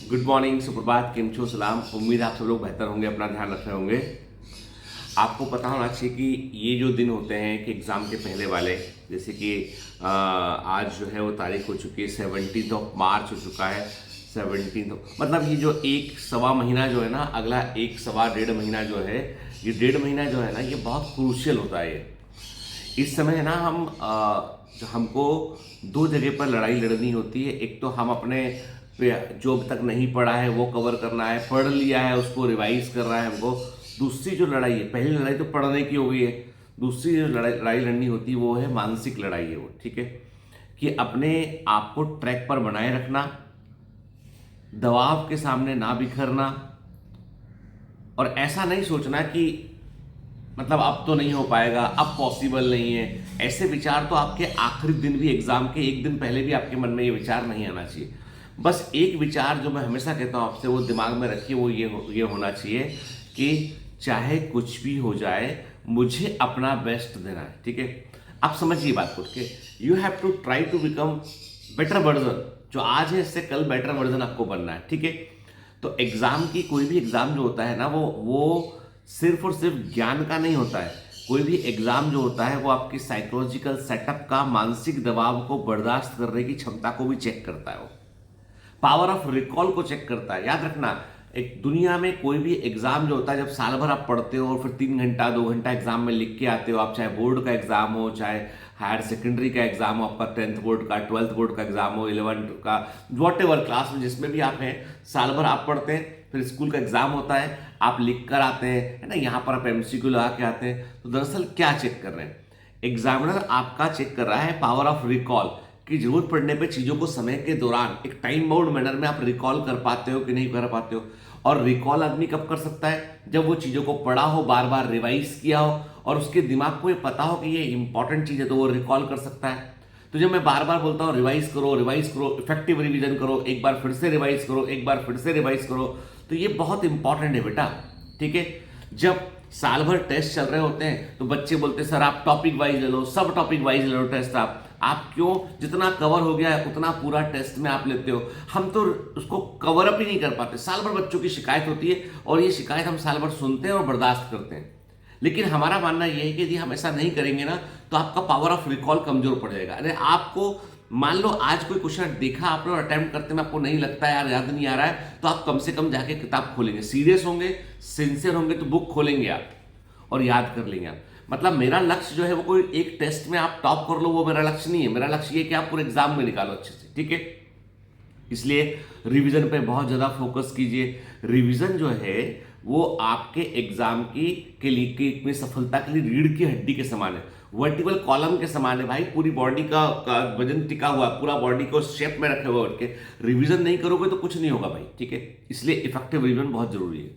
Good morning, सुप्रभात, किम छो, सलाम। उम्मीद आप सब लोग बेहतर होंगे, अपना ध्यान रख रहे होंगे। आपको पता होना चाहिए कि ये जो दिन होते हैं कि एग्ज़ाम के पहले वाले, जैसे कि आज जो है वो तारीख हो चुकी है 17 ऑफ मार्च हो चुका है। 17 मतलब ये जो एक सवा महीना जो है ना, अगला एक सवा डेढ़ महीना जो है, ये डेढ़ महीना जो है ना, ये बहुत क्रूशियल होता है। इस समय ना जो हमको दो जगह पर लड़ाई लड़नी होती है। एक तो हम अपने जो अब तक नहीं पढ़ा है वो कवर करना है, पढ़ लिया है उसको रिवाइज करना है हमको। दूसरी जो लड़ाई है, पहली लड़ाई तो पढ़ने की हो गई है, दूसरी जो लड़ाई लड़नी होती है वो है मानसिक लड़ाई है वो, ठीक है। कि अपने आप को ट्रैक पर बनाए रखना, दबाव के सामने ना बिखरना, और ऐसा नहीं सोचना कि मतलब अब तो नहीं हो पाएगा, अब पॉसिबल नहीं है। ऐसे विचार तो आपके आखिरी दिन भी, एग्जाम के एक दिन पहले भी आपके मन में ये विचार नहीं आना चाहिए। बस एक विचार जो मैं हमेशा कहता हूँ आपसे, वो दिमाग में रखिए, वो ये होना चाहिए कि चाहे कुछ भी हो जाए, मुझे अपना बेस्ट देना है, ठीक है। आप समझिए बात को कि you have to try to become better version. जो आज है इससे कल बेटर वर्जन आपको बनना है, ठीक है। तो एग्जाम की, कोई भी एग्जाम जो होता है ना, वो सिर्फ और सिर्फ ज्ञान का नहीं होता है। कोई भी एग्जाम जो होता है वो आपकी साइकोलॉजिकल सेटअप का, मानसिक दबाव को बर्दाश्त करने की क्षमता को भी चेक करता है। वो पावर ऑफ रिकॉल को चेक करता है। याद रखना, एक दुनिया में कोई भी एग्जाम जो होता है, जब साल भर आप पढ़ते हो और फिर 3 घंटा 2 घंटा एग्जाम में लिख के आते हो, आप चाहे बोर्ड का एग्जाम हो, चाहे हायर सेकेंडरी का एग्जाम हो, आपका 10th बोर्ड का, 12th बोर्ड का एग्जाम हो, 11th का, वॉट एवर क्लास में जिसमें भी आप हैं, साल भर आप पढ़ते हैं, फिर स्कूल का एग्जाम होता है, आप लिख कर आते हैं, है ना, यहाँ पर आप एमसीक्यू लगा के आते हैं। तो दरअसल क्या चेक कर रहे हैं? एग्जामिनर आपका चेक कर रहा है पावर ऑफ रिकॉल, कि जरूरत पड़ने पे चीजों को समय के दौरान एक टाइम बाउंड मैनर में आप रिकॉल कर पाते हो कि नहीं कर पाते हो। और रिकॉल आदमी कब कर सकता है? जब वो चीजों को पढ़ा हो, बार बार रिवाइज किया हो, और उसके दिमाग को ये पता हो कि ये इंपॉर्टेंट चीज है, तो वो रिकॉल कर सकता है। तो जब मैं बार बार बोलता हूँ रिवाइज करो, इफेक्टिव रिवीजन करो, एक बार फिर से रिवाइज करो, एक बार फिर से रिवाइज करो, तो ये बहुत इंपॉर्टेंट है बेटा, ठीक है। जब साल भर टेस्ट चल रहे होते हैं तो बच्चे बोलते हैं सर आप टॉपिक वाइज ले लो, सब टॉपिक वाइज ले लो टेस्ट। आप क्यों? जितना कवर हो गया है उतना पूरा टेस्ट में आप लेते हो। हम तो उसको कवर अप ही नहीं कर पाते। साल भर बच्चों की शिकायत होती है, और ये शिकायत हम साल भर सुनते हैं और बर्दाश्त करते हैं। लेकिन हमारा मानना यह है कि यदि हम ऐसा नहीं करेंगे ना, तो आपका पावर ऑफ रिकॉल कमजोर पड़ जाएगा। अरे आपको मान लो आज कोई क्वेश्चन देखा आपने और अटेम्प्ट करते में आपको नहीं लगता है, यार याद नहीं आ रहा है, तो आप कम से कम जाके किताब खोलेंगे, सीरियस होंगे, सिंसियर होंगे, तो बुक खोलेंगे आप और याद कर लेंगे आप। मतलब मेरा लक्ष्य जो है वो कोई एक टेस्ट में आप टॉप कर लो, वो मेरा लक्ष्य नहीं है। मेरा लक्ष्य ये कि आप पूरे एग्जाम में निकालो अच्छे से, ठीक है। इसलिए रिवीजन पे बहुत ज्यादा फोकस कीजिए। रिवीजन जो है वो आपके एग्जाम की के लिए की सफलता के लिए रीढ़ की हड्डी के समान है, वर्टिकल कॉलम के समान है भाई। पूरी बॉडी का वजन टिका हुआ, पूरा बॉडी को शेप में रखे हुए उठ के रिवीजन नहीं करोगे तो कुछ नहीं होगा भाई, ठीक है। इसलिए इफेक्टिव रिवीजन बहुत जरूरी है।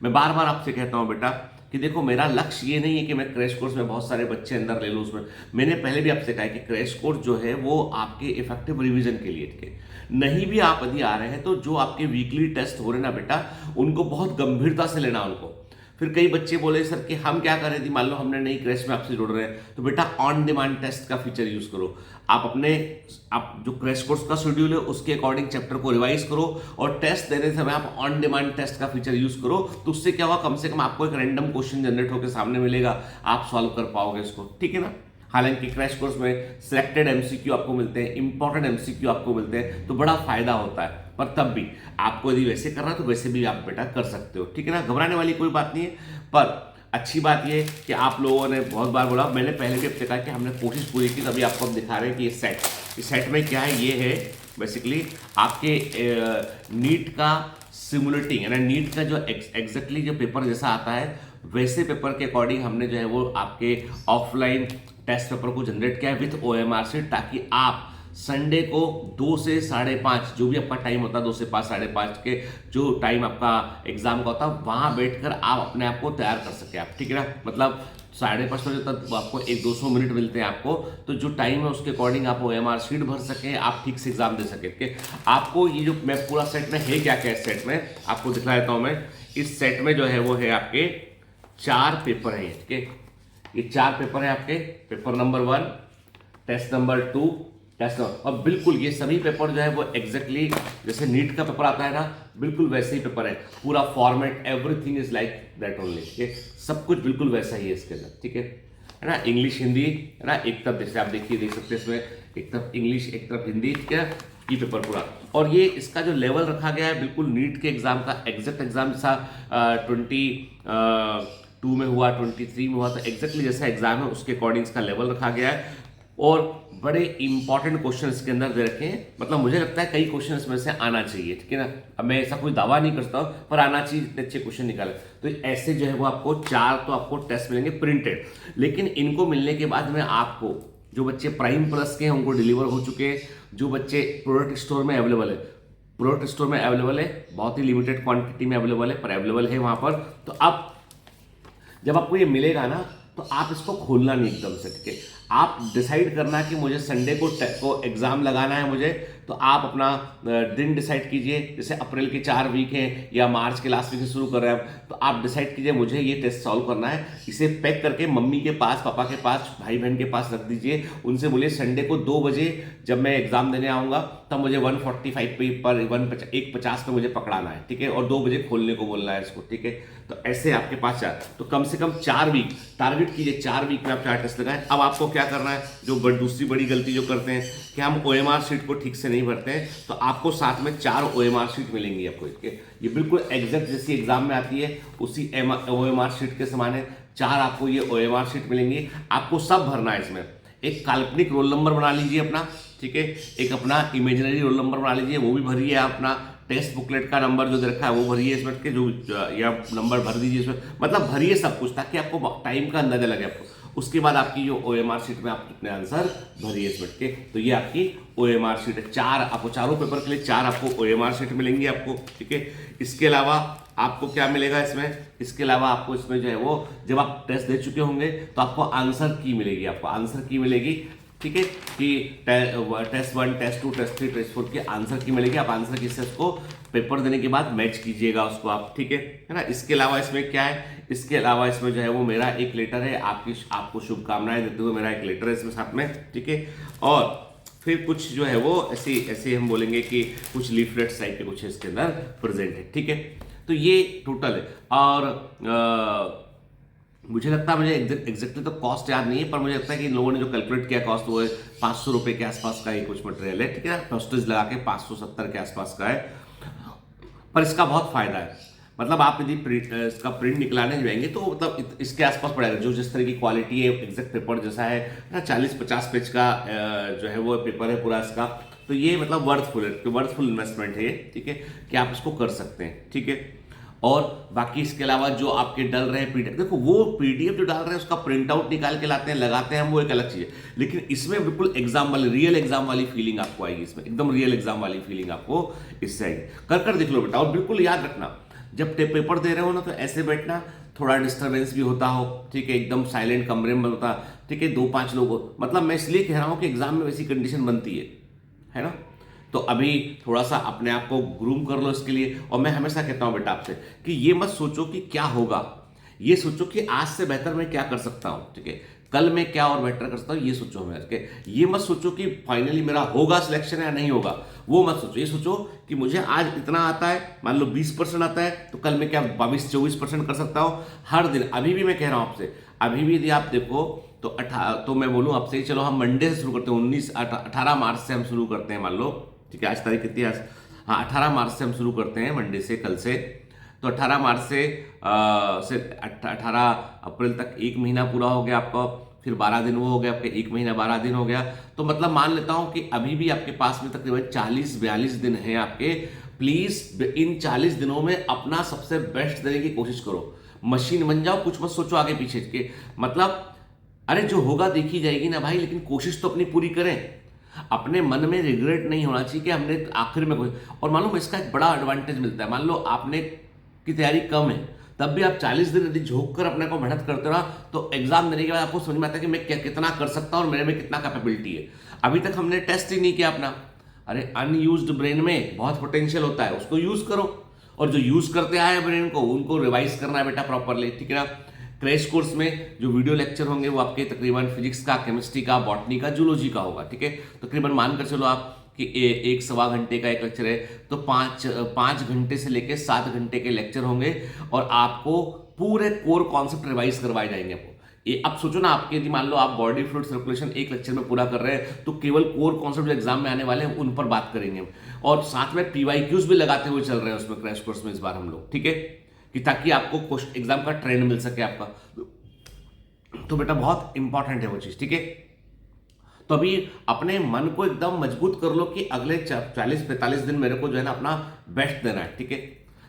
मैं बार बार आपसे कहता हूं बेटा कि देखो, मेरा लक्ष्य ये नहीं है कि मैं क्रैश कोर्स में बहुत सारे बच्चे अंदर ले लूँ। उसमें मैंने पहले भी आपसे कहा कि क्रैश कोर्स जो है वो आपके इफेक्टिव रिवीजन के लिए, ठीक है। नहीं भी आप यदि आ रहे हैं तो जो आपके वीकली टेस्ट हो रहे ना बेटा, उनको बहुत गंभीरता से लेना उनको। फिर कई बच्चे बोले सर कि हम क्या करें, थी मान लो हमने नई क्रैश में आपसे जुड़ रहे हैं, तो बेटा ऑन डिमांड टेस्ट का फीचर यूज करो। आप जो क्रैश कोर्स का शेड्यूल है उसके अकॉर्डिंग चैप्टर को रिवाइज करो, और टेस्ट देने समय आप ऑन डिमांड टेस्ट का फीचर यूज करो। तो उससे क्या होगा, कम से कम आपको एक रैंडम क्वेश्चन जनरेट होकर सामने मिलेगा, आप सॉल्व कर पाओगे इसको, ठीक है ना। हालांकि क्रैश कोर्स में सिलेक्टेड एमसीक्यू आपको मिलते हैं, इंपॉर्टेंट एमसीक्यू आपको मिलते हैं, तो बड़ा फायदा होता है। पर तब भी आपको यदि वैसे करना है तो वैसे भी आप बेटा कर सकते हो, ठीक है ना। घबराने वाली कोई बात नहीं है। पर अच्छी बात यह कि आप लोगों ने बहुत बार बोला, मैंने पहले भी आपसे कहा कि हमने कोशिश पूरी की, तभी आपको हम दिखा रहे हैं कि इस सेट में क्या है। ये है बेसिकली आपके नीट का सिमुलेटिंग, यानी नीट का जो एग्जैक्टली जो पेपर जैसा आता है वैसे पेपर के अकॉर्डिंग हमने जो है वो आपके ऑफलाइन टेस्ट पेपर को जनरेट किया है विथ OMR शीट, ताकि आप संडे को 2 से 5:30 जो भी आपका टाइम होता है, 2 से 5, 5:30 के जो टाइम आपका एग्जाम का होता है, वहां बैठकर आप अपने आप को तैयार कर सके आप, ठीक है ना। मतलब 5:30 बजे तक आपको 100-200 मिनट मिलते हैं आपको, तो जो टाइम है उसके अकॉर्डिंग आप OMR शीट भर सके, आप ठीक से एग्जाम दे सके, ठीक है। आपको ये जो मैं पूरा सेट में है क्या क्या, इस सेट में आपको दिखला देता हूं मैं। इस सेट में जो है वो है आपके 4 पेपर हैं, ठीक है। ये 4 पेपर है आपके। Paper number 1, test number 2, test. और बिल्कुल ये सभी पेपर जो है वो एग्जैक्टली जैसे नीट का पेपर आता है ना, बिल्कुल वैसे ही पेपर है, पूरा format everything is like that only, ठीक है, सब कुछ बिल्कुल वैसा ही है इसके अंदर, ठीक है ना। इंग्लिश हिंदी है ना, एक तरफ जैसे आप देखिए देख सकते हैं इसमें, एक तरफ इंग्लिश एक तरफ हिंदी, क्या ये पेपर पूरा। और ये इसका जो लेवल रखा गया है बिल्कुल नीट के एग्जाम का एग्जैक्ट एग्जाम जैसा 22 में हुआ, 23 में हुआ, तो एग्जैक्टली जैसा एग्जाम है उसके अकॉर्डिंग इसका लेवल रखा गया है। और बड़े इंपॉर्टेंट क्वेश्चन इसके अंदर दे रखे हैं, मतलब मुझे लगता है कई क्वेश्चन इसमें से आना चाहिए, ठीक है ना। अब मैं ऐसा कोई दावा नहीं करता हूँ, पर आना चाहिए, इतने अच्छे क्वेश्चन निकाले। तो ऐसे जो है वो आपको 4 तो आपको टेस्ट मिलेंगे प्रिंटेड, लेकिन इनको मिलने के बाद में आपको जो बच्चे प्राइम प्लस के हैं उनको डिलीवर हो चुके हैं, जो बच्चे प्रोडक्ट स्टोर में अवेलेबल है, प्रोडक्ट स्टोर में अवेलेबल है, बहुत ही लिमिटेड क्वांटिटी में अवेलेबल है, पर अवेलेबल है वहां पर। तो अब जब आपको ये मिलेगा ना, तो आप इसको खोलना नहीं एकदम से, ठीक है। आप डिसाइड करना कि मुझे संडे को एग्जाम लगाना है मुझे, तो आप अपना दिन डिसाइड कीजिए। जैसे अप्रैल के 4 वीक हैं या मार्च के लास्ट वीक से शुरू कर रहे हैं, तो आप डिसाइड कीजिए मुझे ये टेस्ट सॉल्व करना है। इसे पैक करके मम्मी के पास, पापा के पास, भाई बहन के पास रख दीजिए। उनसे बोलिए संडे को 2 बजे जब मैं एग्जाम देने आऊँगा तब मुझे 145 पे पर 150 पे मुझे पकड़ाना है, ठीक है, और 2 बजे खोलने को बोलना है इसको, ठीक है। तो ऐसे आपके पास 4, तो कम से कम 4 वीक टारगेट कीजिए, 4 वीक में आप 4 टेस्ट लगाएं। अब आपको क्या करना है, जो दूसरी बड़ी गलती जो करते हैं कि हम OMR शीट को ठीक से नहीं भरते हैं, तो आपको साथ में 4 OMR शीट मिलेंगी आपको, ये बिल्कुल एग्जैक्ट जैसी एग्जाम में आती है उसी OMR शीट के समान है। 4 आपको ये OMR शीट मिलेंगी, आपको सब भरना है इसमें। एक काल्पनिक रोल नंबर बना लीजिए अपना, ठीक है, एक अपना इमेजिनरी रोल नंबर बना लीजिए, वो भी भरिए। अपना टेस्ट बुकलेट का नंबर जो दे रखा है वो भरिए इसमें के, जो या नंबर भर दीजिए इसमें, मतलब भरिए सब कुछ ताकि आपको टाइम का अंदाजा लगे आपको। उसके बाद आपकी जो OMR शीट में आप कितने आंसर भरिए इसमें के, तो ये आपकी OMR शीट है। 4 आपको, चारों पेपर के लिए 4 आपको OMR शीट मिलेंगी आपको, ठीक है। इसके अलावा आपको क्या मिलेगा इसमें, इसके अलावा आपको इसमें जो है वो जब आप टेस्ट दे चुके होंगे तो आपको आंसर की मिलेगी, आपको आंसर की मिलेगी, ठीक है, कि टेस्ट 1, टेस्ट 2, टेस्ट 3, टेस्ट 4 की आंसर की मिलेगी। आप आंसर की से उसको पेपर देने के बाद मैच कीजिएगा उसको आप, ठीक है ना। इसके अलावा इसमें क्या है, इसके अलावा इसमें जो है वो मेरा एक लेटर है, आपको शुभकामनाएं देते हुए मेरा एक लेटर है इसमें साथ में, ठीक है। और फिर कुछ जो है वो ऐसे हम बोलेंगे कि कुछ लीफलेट्स टाइप के कुछ इसके अंदर प्रेजेंट है, ठीक है। तो ये टोटल है। और मुझे लगता है, मुझे एग्जैक्टली तो कॉस्ट याद नहीं है, पर मुझे लगता है कि इन लोगों ने जो कैलकुलेट किया कॉस्ट वो है 500 रुपये के आसपास का ही कुछ मटेरियल है, ठीक है, पोस्टेज लगा के 570 के आसपास का है। पर इसका बहुत फायदा है, मतलब आप यदि इसका प्रिंट निकलाने जाएंगे तो मतलब इसके आसपास पड़ेगा, जो जिस तरह की क्वालिटी है, एग्जैक्ट पेपर जैसा है ना, 40-50 पेज का जो है वो पेपर है पूरा इसका। तो ये मतलब वर्थफुल इन्वेस्टमेंट है, ठीक है, कि आप इसको कर सकते हैं, ठीक है। और बाकी इसके अलावा जो आपके डल रहे हैं PDF, देखो वो PDF जो डाल रहे हैं उसका प्रिंट आउट निकाल के लाते हैं, लगाते हैं हम, वो एक अलग चीज है। लेकिन इसमें बिल्कुल एग्जाम वाली, रियल एग्जाम वाली फीलिंग आपको आएगी इसमें, एकदम रियल एग्जाम वाली फीलिंग आपको इससे आएगी। कर देख लो बेटा। और बिल्कुल याद रखना, जब पेपर दे रहे हो ना तो ऐसे बैठना, थोड़ा डिस्टर्बेंस भी होता हो, ठीक है, एकदम साइलेंट कमरे में होता, ठीक है, 2-5 लोग, मतलब मैं इसलिए कह रहा हूं कि एग्जाम में वैसी कंडीशन बनती है ना। तो अभी थोड़ा सा अपने आप को ग्रूम कर लो इसके लिए। और मैं हमेशा कहता हूं बेटा आपसे कि ये मत सोचो कि क्या होगा, ये सोचो कि आज से बेहतर मैं क्या कर सकता हूं, ठीक है, कल मैं क्या और बेटर कर सकता हूं, ये सोचो हमें, ठीक है। ये मत सोचो कि फाइनली मेरा होगा सिलेक्शन या नहीं होगा, वो मत सोचो। ये सोचो कि मुझे आज इतना आता है, मान लो 20% आता है, तो कल मैं क्या 22-24% कर सकता हूं हर दिन। अभी भी मैं कह रहा हूं आपसे, अभी भी यदि आप देखो तो मैं बोलूं आपसे, चलो हम मंडे से शुरू करते हैं, 18 मार्च से हम शुरू करते हैं, मान लो, ठीक है, आज तारीख कितनी है, हाँ 18 मार्च से हम शुरू करते हैं, मंडे से, कल से। तो 18 मार्च से 18 अप्रैल तक 1 महीना पूरा हो गया आपका, फिर 12 दिन वो हो गया आपके, 1 महीना 12 दिन हो गया। तो मतलब मान लेता हूं कि अभी भी आपके पास में तकरीबन 40-42 दिन हैं आपके। प्लीज इन 40 दिनों में अपना सबसे बेस्ट देने की कोशिश करो, मशीन बन जाओ, कुछ मत सोचो आगे पीछे के, मतलब अरे जो होगा देखी जाएगी ना भाई, लेकिन कोशिश तो अपनी पूरी करें। अपने मन में रिग्रेट नहीं होना चाहिए कि हमने आखिर में कोई, और मालूम इसका एक बड़ा एडवांटेज मिलता है, मान लो आपने की तैयारी कम है, तब भी आप 40 दिन यदि झोंक कर अपने को मेहनत करते हो ना, तो एग्जाम देने के बाद आपको समझ में आता है कि मैं कितना कर सकता हूं और मेरे में कितना कैपेबिलिटी है। अभी तक हमने टेस्ट ही नहीं किया अपना। अरे अनयूज्ड ब्रेन में बहुत पोटेंशियल होता है, उसको यूज करो, और जो यूज करते आए ब्रेन को उनको रिवाइज करना है बेटा प्रॉपरली, ठीक है ना। क्रैश कोर्स में जो वीडियो लेक्चर होंगे वो आपके तकरीबन फिजिक्स का, केमिस्ट्री का, बॉटनी का, जूलॉजी का होगा, ठीक है। तकरीबन मानकर चलो आप कि एक सवा घंटे का एक लेक्चर है, तो 5 घंटे से लेकर 7 घंटे के लेक्चर होंगे और आपको पूरे कोर कॉन्सेप्ट रिवाइज करवाए जाएंगे आपको। ये अब सोचो ना, आपके यदि मान लो आप बॉडी फ्लूइड सर्कुलेशन एक लेक्चर में पूरा कर रहे हैं, तो केवल कोर कॉन्सेप्ट जो एग्जाम में आने वाले हैं उन पर बात करेंगे हम, और साथ में PYQs भी लगाते हुए चल रहे हैं उसमें क्रैश कोर्स में इस बार हम लोग, ठीक है, कि ताकि आपको एग्जाम का ट्रेंड मिल सके आपका। तो बेटा बहुत इंपॉर्टेंट है वो चीज, ठीक है। तो अभी अपने मन को एकदम मजबूत कर लो कि अगले 40-45 दिन मेरे को जो है ना अपना बेस्ट देना है, ठीक है।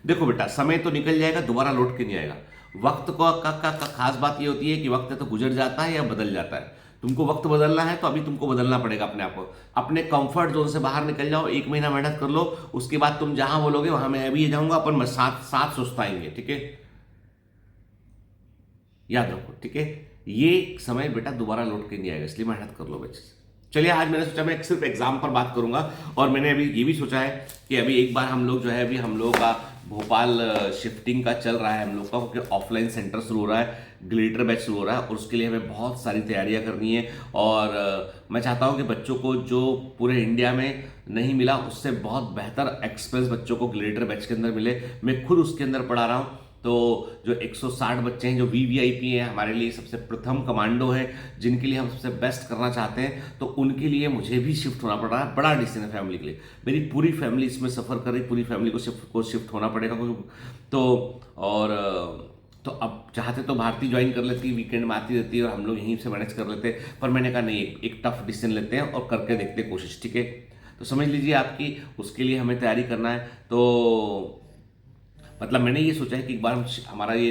देखो बेटा, समय तो निकल जाएगा, दोबारा लौट के नहीं आएगा। वक्त का खास बात ये होती है कि वक्त तो गुजर जाता है या बदल जाता है। तुमको वक्त बदलना है तो अभी तुमको बदलना पड़ेगा अपने आप को। अपने कंफर्ट जोन से बाहर निकल जाओ, 1 महीना मेहनत कर लो, उसके बाद तुम जहां बोलोगे वहां मैं भी जाऊंगा, अपन साथ साथ सुस्ताएंगे, ठीक है, याद रखो, ठीक है। ये समय बेटा दोबारा लौट के नहीं आएगा, इसलिए मेहनत कर लो बच्चे। चलिए, आज मैंने सोचा मैं सिर्फ एग्जाम पर बात करूंगा, और मैंने अभी ये भी सोचा है कि अभी एक बार हम लोग जो है, अभी हम लोगों का भोपाल शिफ्टिंग का चल रहा है हम लोग का, क्योंकि ऑफलाइन सेंटर शुरू हो रहा है, ग्लिटर बैच शुरू हो रहा है, और उसके लिए हमें बहुत सारी तैयारियां करनी है। और मैं चाहता हूं कि बच्चों को जो पूरे इंडिया में नहीं मिला उससे बहुत बेहतर एक्सपीरियंस बच्चों को ग्लिटर बैच के अंदर मिले। मैं खुद उसके अंदर पढ़ा रहा हूं। तो जो 160 बच्चे हैं जो VVIP हैं, हमारे लिए सबसे प्रथम कमांडो है, जिनके लिए हम सबसे बेस्ट करना चाहते हैं, तो उनके लिए मुझे भी शिफ्ट होना पड़ रहा है। बड़ा डिसीजन है फैमिली के लिए, मेरी पूरी फैमिली इसमें सफ़र कर रही, पूरी फैमिली को शिफ्ट होना पड़ेगा। तो अब चाहते तो भारती ज्वाइन कर लेती, वीकेंड में आती रहती है और हम लोग यहीं से मैनेज कर लेते, पर मैंने कहा नहीं, एक टफ डिसीजन लेते हैं और करके देखते हैं कोशिश, ठीक है। तो समझ लीजिए आपकी, उसके लिए हमें तैयारी करना है। तो मतलब मैंने ये सोचा है कि एक बार हमारा ये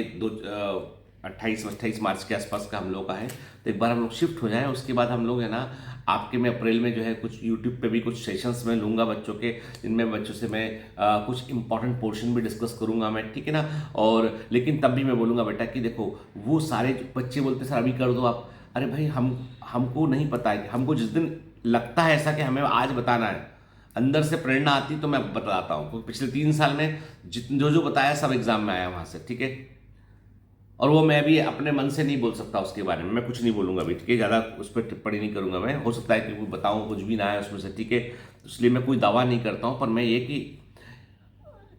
28 मार्च के आसपास का हम लोग का है, तो एक बार हम लोग शिफ्ट हो जाए, उसके बाद हम लोग है ना आपके में अप्रैल में जो है कुछ यूट्यूब पे भी कुछ सेशंस में लूँगा बच्चों के, जिनमें बच्चों से मैं कुछ इंपॉर्टेंट पोर्शन भी डिस्कस करूँगा मैं, ठीक है ना। और लेकिन तब भी मैं बोलूँगा बेटा कि देखो, वो सारे बच्चे बोलते सर अभी कर दो आप, अरे भाई हमको नहीं पता है, हमको जिस दिन लगता है ऐसा कि हमें आज बताना है, अंदर से प्रेरणा आती तो मैं बताता हूँ। क्योंकि पिछले 3 साल में जो बताया सब एग्जाम में आया वहां से, ठीक है। और वो मैं भी अपने मन से नहीं बोल सकता उसके बारे में, मैं कुछ नहीं बोलूंगा अभी, ठीक है, ज़्यादा उस पर टिप्पणी नहीं करूंगा मैं। हो सकता है कि वो बताऊँ कुछ भी ना आए उसमें से, ठीक है, इसलिए मैं कोई दावा नहीं करता हूँ। पर मैं ये कि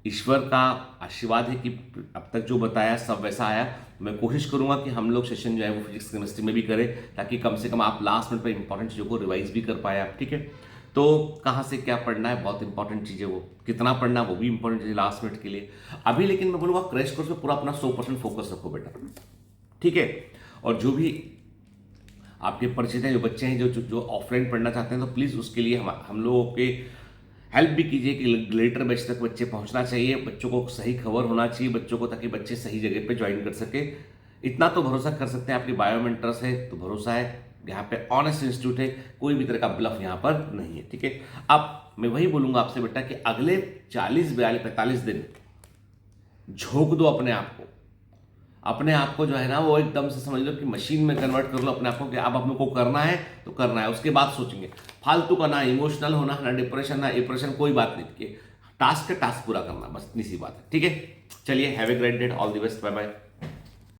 ईश्वर का आशीर्वाद है कि अब तक जो बताया सब वैसा आया। मैं कोशिश करूंगा कि हम लोग सेशन जो है वो फिजिक्स केमिस्ट्री में भी करें, ताकि कम से कम आप लास्ट मिनट पर इंपॉर्टेंट चीज़ों को रिवाइज भी कर पाए आप, ठीक है। तो कहाँ से क्या पढ़ना है, बहुत इंपॉर्टेंट चीज़ है वो, कितना पढ़ना है वो भी इंपॉर्टेंट चीज़ है लास्ट मिनट के लिए। अभी लेकिन मैं बोलूँगा क्रैश कोर्स में पूरा अपना 100% फोकस रखो बेटा, ठीक है। और जो भी आपके परिचित हैं, जो बच्चे हैं जो ऑफलाइन पढ़ना चाहते हैं, तो प्लीज़ उसके लिए हम लोगों के हेल्प भी कीजिए कि ग्लिटर बैच तक बच्चे पहुंचना चाहिए, बच्चों को सही खबर होना चाहिए बच्चों को, ताकि बच्चे सही जगह पे ज्वाइन कर सके। इतना तो भरोसा कर सकते हैं, आपकी बायोमेंटर्स है तो भरोसा है, यहाँ पे ऑनेस्ट इंस्टीट्यूट है, कोई भी तरह का ब्लफ यहाँ पर नहीं है, ठीक है। अब मैं वही बोलूंगा आपसे बेटा कि अगले 40-42-45 दिन झोंक दो अपने आप को जो है ना, वो एकदम से समझ लो कि मशीन में कन्वर्ट कर लो अपने आप को, कि अब अपने को करना है तो करना है, उसके बाद सोचेंगे। फालतू का ना इमोशनल होना, ना डिप्रेशन, ना डिप्रेशन, कोई बात नहीं, कि टास्क पूरा करना, बस इतनी सी बात है, ठीक है। चलिए, have a great day, all the best, bye bye.